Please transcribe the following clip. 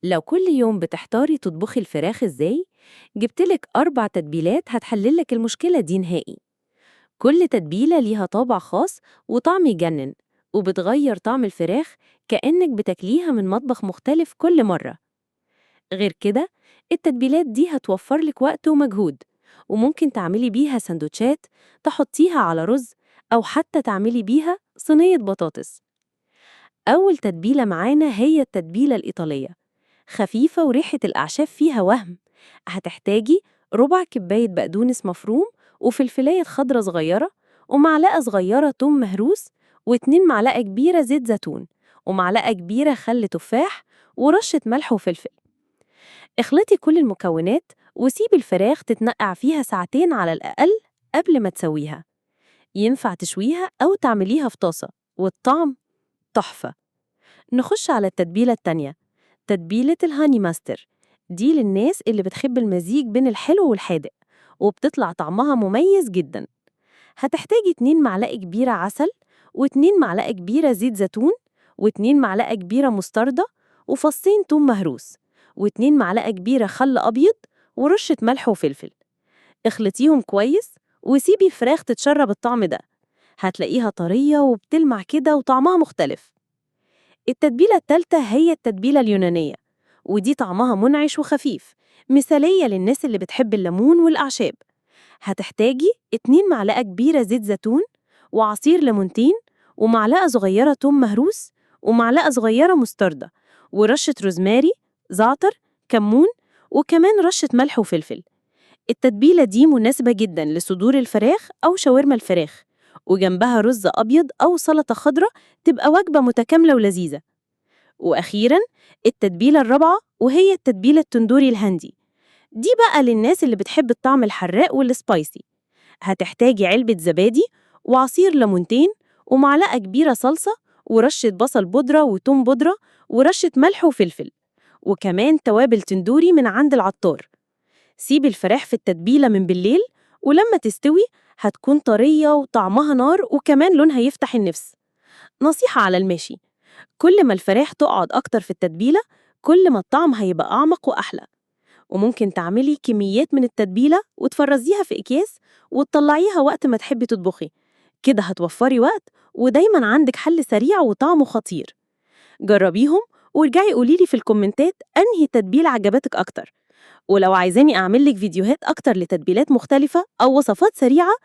لو كل يوم بتحتاري تطبخي الفراخ إزاي، جبتلك 4 تتبيلات هتحللك المشكلة دي نهائي. كل تتبيلة ليها طابع خاص وطعم يجنن، وبتغير طعم الفراخ كأنك بتاكليها من مطبخ مختلف كل مرة. غير كده، التتبيلات دي هتوفرلك وقت ومجهود، وممكن تعملي بيها سندوتشات، تحطيها على رز، أو حتى تعملي بيها صينية بطاطس. أول تتبيلة معانا هي التتبيلة الإيطالية، خفيفة وريحة الأعشاب فيها وهم. هتحتاجي ربع كباية بقدونس مفروم، وفلفلاية خضرة صغيرة، ومعلقة صغيرة توم مهروس، و2 معلقة كبيرة زيت زيتون، ومعلقة كبيرة خل تفاح، ورشة ملح وفلفل. اخلطي كل المكونات وسيبي الفراخ تتنقع فيها ساعتين على الأقل قبل ما تسويها. ينفع تشويها أو تعمليها في طاسة، والطعم تحفة. نخش على التتبيلة التانية، تتبيلة الهاني ماستر. دي للناس اللي بتحب المزيج بين الحلو والحادق، وبتطلع طعمها مميز جدا. هتحتاجي 2 معلقة كبيرة عسل، و2 معلقة كبيرة زيت زيتون، و2 معلقة كبيرة مستردة، وفصين توم مهروس، و2 معلقة كبيرة خل أبيض، ورشة ملح وفلفل. اخلطيهم كويس وسيبي الفراخ تتشرب الطعم ده. هتلاقيها طرية وبتلمع كده وطعمها مختلف. التتبيلة التالتة هي التتبيلة اليونانية، ودي طعمها منعش وخفيف، مثالية للناس اللي بتحب الليمون والأعشاب. هتحتاجي 2 معلقة كبيرة زيت زيتون، وعصير ليمونتين، ومعلقة صغيرة توم مهروس، ومعلقة صغيرة مستردة، ورشة روزماري، زعتر، كمون، وكمان رشة ملح وفلفل. التتبيلة دي مناسبة جدا لصدور الفراخ أو شاورما الفراخ، وجنبها رز أبيض أو سلطة خضراء، تبقى وجبة متكاملة ولذيذة. وأخيراً، التتبيلة الرابعة وهي التتبيلة التندوري الهندي. دي بقى للناس اللي بتحب الطعم الحراق والسبايسي. هتحتاجي علبة زبادي، وعصير ليمونتين، ومعلقة كبيرة صلصة، ورشة بصل بودرة وتوم بودرة، ورشة ملح وفلفل، وكمان توابل تندوري من عند العطار. سيبي الفراخ في التتبيلة من بالليل، ولما تستوي هتكون طرية وطعمها نار، وكمان لونها يفتح النفس. نصيحة على الماشي، كل ما الفراخ تقعد أكتر في التتبيلة، كل ما الطعم هيبقى أعمق وأحلى. وممكن تعملي كميات من التتبيلة وتفرزيها في أكياس، وتطلعيها وقت ما تحبي تطبخي. كده هتوفري وقت، ودايما عندك حل سريع وطعمه خطير. جربيهم وارجعي قوليلي في الكومنتات أنهي تتبيلة عجبتك أكتر. ولو عايزاني أعملك فيديوهات أكتر لتتبيلات مختلفة أو وصفات سريعة،